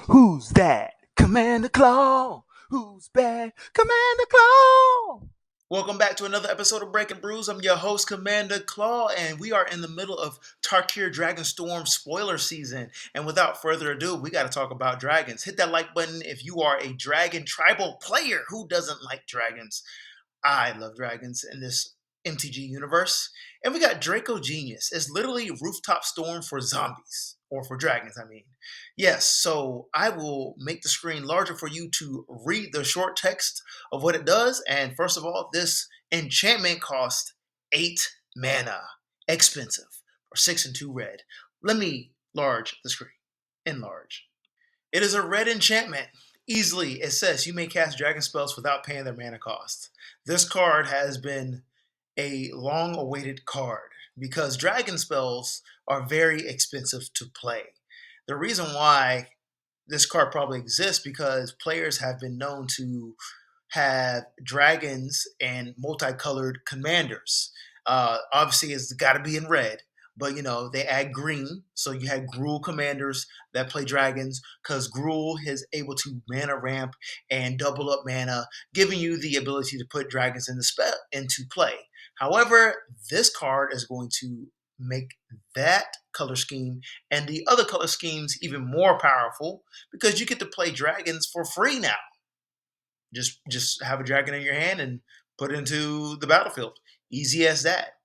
Who's that? Commander Claw. Who's bad? Commander Claw. Welcome back to another episode of Breaking Brews. I'm your host, Commander Claw, and we are in the middle of Tarkir Dragonstorm spoiler season. And without further ado, we got to talk about dragons. Hit that like button if you are a dragon tribal player. Who doesn't like dragons? I love dragons in this MTG universe. And we got Dracogenesis. It's literally Rooftop Storm for zombies. Or for dragons, I mean. Yes, so I will make the screen larger for you to read the short text of what it does. And first of all, this enchantment costs 8 mana. Expensive. For 6 and 2 red. Let me large the screen. Enlarge. It is a red enchantment. Easily, it says you may cast dragon spells without paying their mana cost. This card has been a long awaited card because dragon spells are very expensive to play. The reason why this card probably exists because players have been known to have dragons and multicolored commanders. Obviously, it's got to be in red, but they add green, so you had Gruul commanders that play dragons because Gruul is able to mana ramp and double up mana, giving you the ability to put dragons into play. However, this card is going to make that color scheme and the other color schemes even more powerful because you get to play dragons for free now. Just have a dragon in your hand and put it into the battlefield. Easy as that.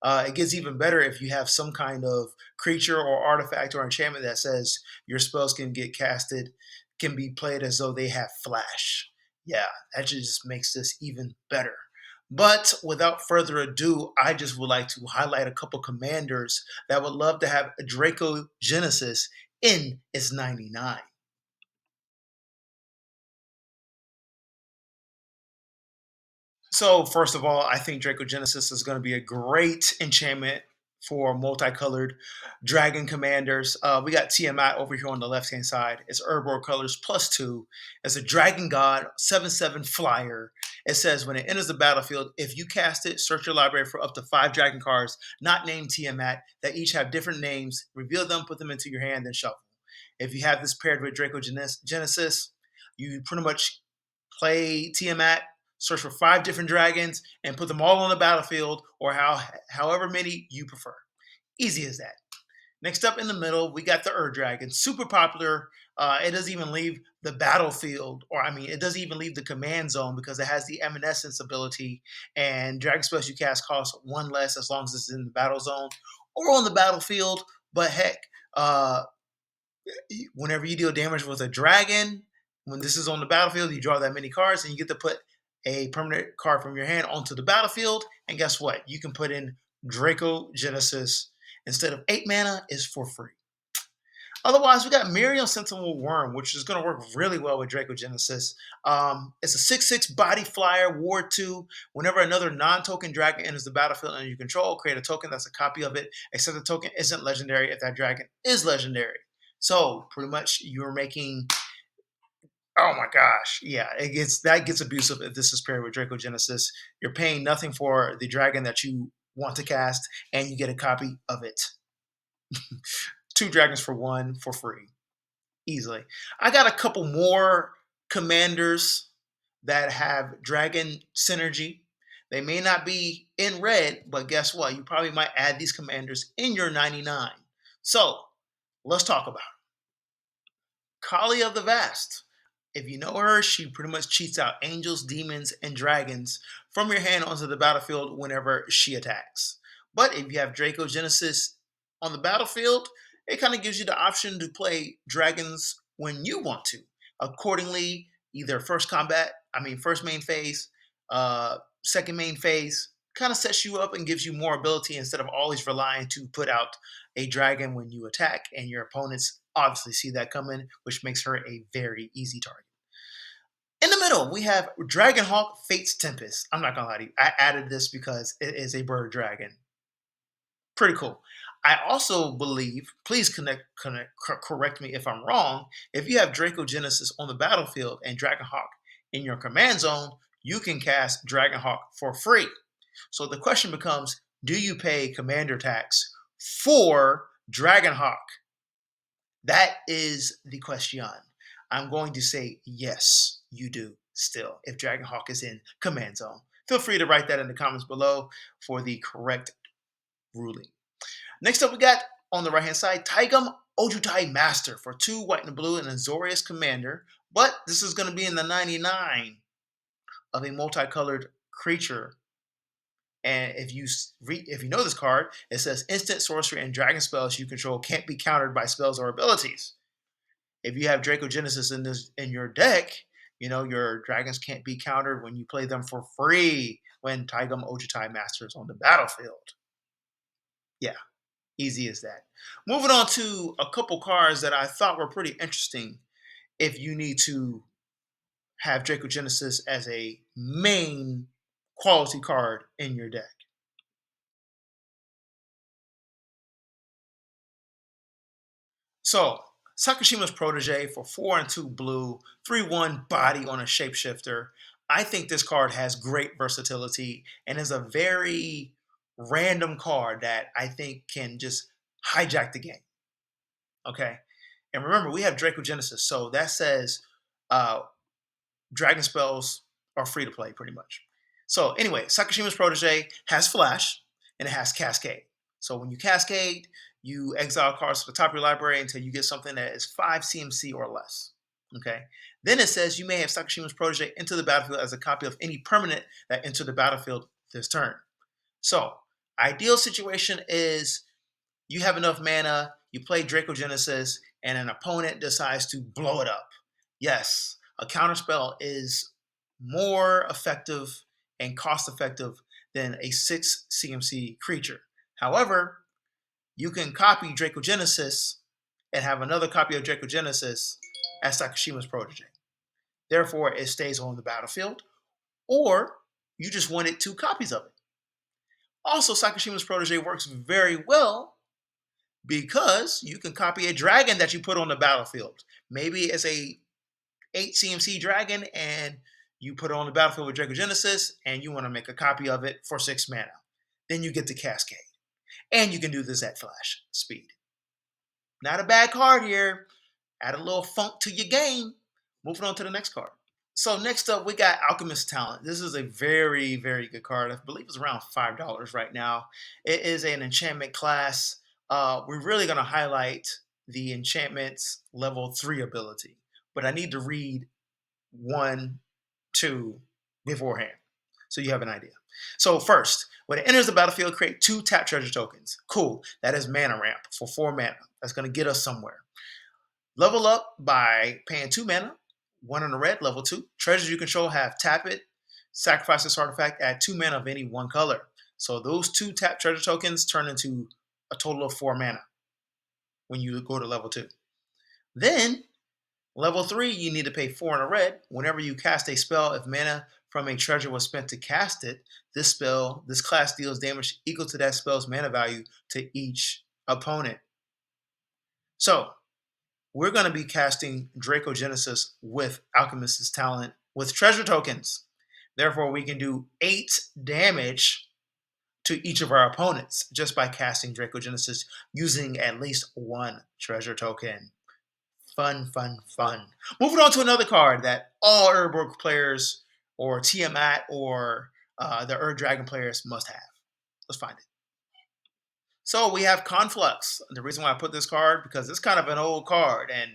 It gets even better if you have some kind of creature or artifact or enchantment that says your spells can get casted, can be played as though they have flash. Yeah, that just makes this even better. But without further ado, I just would like to highlight a couple commanders that would love to have a Dracogenesis in its 99. So first of all, I think Dracogenesis is going to be a great enchantment for multicolored dragon commanders. We got Tiamat over here on the left-hand side. It's Ur-Dragon colors +2. It's a dragon god, 7/7 flyer. It says when it enters the battlefield, if you cast it, search your library for up to 5 dragon cards, not named Tiamat, that each have different names. Reveal them, put them into your hand, then shuffle. If you have this paired with Dracogenesis, you pretty much play Tiamat, search for 5 different dragons, and put them all on the battlefield, or however many you prefer. Easy as that. Next up in the middle, we got the Ur-Dragon, super popular. It doesn't even leave the battlefield, or I mean, it doesn't even leave the command zone because it has the Evanescence ability, and dragon spells you cast cost 1 less as long as it's in the battle zone or on the battlefield. But heck, uh, whenever you deal damage with a dragon, when this is on the battlefield, you draw that many cards and you get to put a permanent card from your hand onto the battlefield. And guess what? You can put in Dracogenesis instead of 8 mana is for free. Otherwise, we got Miriam Sentinel Worm, which is going to work really well with Dracogenesis. It's a 6/6 body flyer, Ward 2. Whenever another non-token dragon enters the battlefield under your control, create a token that's a copy of it, except the token isn't legendary if that dragon is legendary. So, pretty much, you're making... Oh my gosh. Yeah, that gets abusive if this is paired with Dracogenesis. You're paying nothing for the dragon that you want to cast, and you get a copy of it. 2 dragons for 1 for free. Easily. I got a couple more commanders that have dragon synergy. They may not be in red, but guess what? You probably might add these commanders in your 99. So, let's talk about it. Kaalia of the Vast. If you know her, she pretty much cheats out angels, demons, and dragons from your hand onto the battlefield whenever she attacks. But if you have Dracogenesis on the battlefield, it kind of gives you the option to play dragons when you want to. Accordingly, either first main phase, second main phase, kind of sets you up and gives you more ability instead of always relying to put out a dragon when you attack, and your opponents obviously see that coming, which makes her a very easy target. In the middle, we have Dragonhawk Fate's Tempest. I'm not gonna lie to you, I added this because it is a bird dragon. Pretty cool. I also believe, please correct me if I'm wrong, if you have Dracogenesis on the battlefield and Dragonhawk in your command zone, you can cast Dragonhawk for free. So the question becomes, do you pay commander tax for Dragonhawk? That is the question. I'm going to say yes, you do still, if Dragonhawk is in command zone. Feel free to write that in the comments below for the correct ruling. Next up, we got on the right hand side, Taigam Ojutai Master for 2 white and blue and Azorius Commander. But this is going to be in the 99 of a multicolored creature. And if you know this card, it says instant sorcery and dragon spells you control can't be countered by spells or abilities. If you have Dracogenesis in your deck, you know your dragons can't be countered when you play them for free when Taigam Ojutai Master is on the battlefield. Yeah, easy as that. Moving on to a couple cards that I thought were pretty interesting if you need to have Dracogenesis as a main quality card in your deck. So, Sakashima's Protege for 4 and 2 blue, 3/1 body on a shapeshifter. I think this card has great versatility and is a very random card that I think can just hijack the game. Okay. And remember, we have Dracogenesis, so that says uh, dragon spells are free to play pretty much. So anyway, Sakashima's Protege has Flash and it has Cascade. So when you Cascade, you exile cards to the top of your library until you get something that is 5 CMC or less. Okay. Then it says you may have Sakashima's Protege enter the battlefield as a copy of any permanent that entered the battlefield this turn. So ideal situation is you have enough mana, you play Dracogenesis, and an opponent decides to blow it up. Yes, a counterspell is more effective and cost effective than a 6 CMC creature. However, you can copy Dracogenesis and have another copy of Dracogenesis as Sakashima's Protege. Therefore, it stays on the battlefield, or you just wanted 2 copies of it. Also, Sakashima's Protege works very well because you can copy a dragon that you put on the battlefield. Maybe it's a 8 CMC dragon and you put it on the battlefield with Dracogenesis and you want to make a copy of it for 6 mana. Then you get the Cascade. And you can do this at flash speed. Not a bad card here. Add a little funk to your game. Moving on to the next card. So next up, we got Alchemist Talent. This is a very, very good card. I believe it's around $5 right now. It is an enchantment class. We're really going to highlight the enchantment's level 3 ability. But I need to read 1, 2 beforehand so you have an idea. So first, when it enters the battlefield, create 2 tap treasure tokens. Cool. That is mana ramp for 4 mana. That's going to get us somewhere. Level up by paying 2 mana, 1 on a red, level 2. Treasures you control have tap it, sacrifice this artifact, add 2 mana of any 1 color. So those 2 tap treasure tokens turn into a total of 4 mana when you go to level 2. Then, level 3, you need to pay 4 on a red. Whenever you cast a spell, if mana from a treasure was spent to cast it, this class deals damage equal to that spell's mana value to each opponent. So, we're going to be casting Dracogenesis with Alchemist's Talent with treasure tokens. Therefore, we can do 8 damage to each of our opponents just by casting Dracogenesis using at least 1 treasure token. Fun, fun, fun. Moving on to another card that all Ur-Dragon players or Tiamat or the Ur-Dragon players must have. Let's find it. So we have Conflux. The reason why I put this card, because it's kind of an old card, and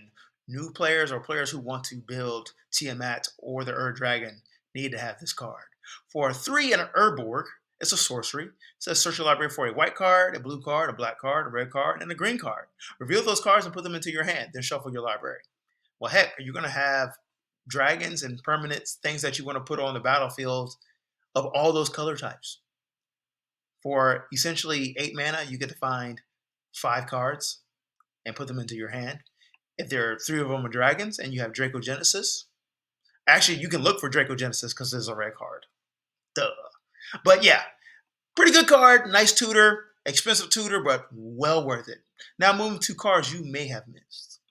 new players or players who want to build Tiamat or the Ur-Dragon need to have this card. For 3 and an Urborg, it's a sorcery. It says search your library for a white card, a blue card, a black card, a red card, and a green card. Reveal those cards and put them into your hand, then shuffle your library. Well, heck, you're going to have dragons and permanents, things that you want to put on the battlefield of all those color types. For essentially 8 mana, you get to find 5 cards and put them into your hand. If there are 3 of them are dragons and you have Dracogenesis, actually, you can look for Dracogenesis because there's a red card. Duh. But yeah, pretty good card. Nice tutor. Expensive tutor, but well worth it. Now moving to cards you may have missed.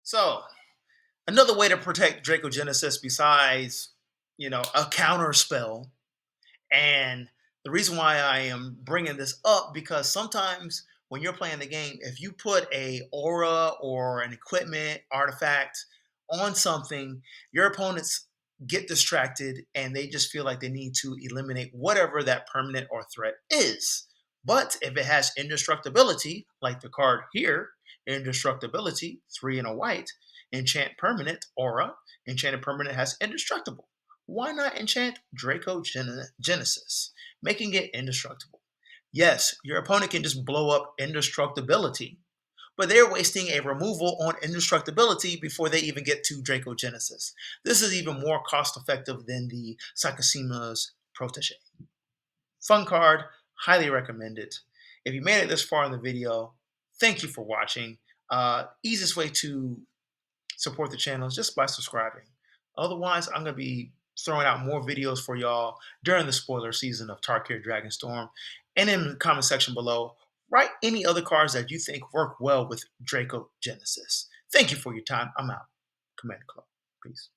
So, another way to protect Dracogenesis besides, a counter spell, and the reason why I am bringing this up because sometimes when you're playing the game, if you put a aura or an equipment artifact on something, your opponents get distracted and they just feel like they need to eliminate whatever that permanent or threat is. But if it has indestructibility, like the card here, indestructibility, three and a white, enchant permanent aura, enchanted permanent has indestructible. Why not enchant Dracogenesis, making it indestructible? Yes, your opponent can just blow up indestructibility, but they're wasting a removal on indestructibility before they even get to Dracogenesis. This is even more cost effective than the Sakasima's Protege. Fun card, highly recommend it. If you made it this far in the video, thank you for watching. Easiest way to support the channel is just by subscribing. Otherwise, I'm going to be throwing out more videos for y'all during the spoiler season of Tarkir Dragonstorm. And in the comment section below, write any other cards that you think work well with Dracogenesis. Thank you for your time. I'm out. Command Club. Peace.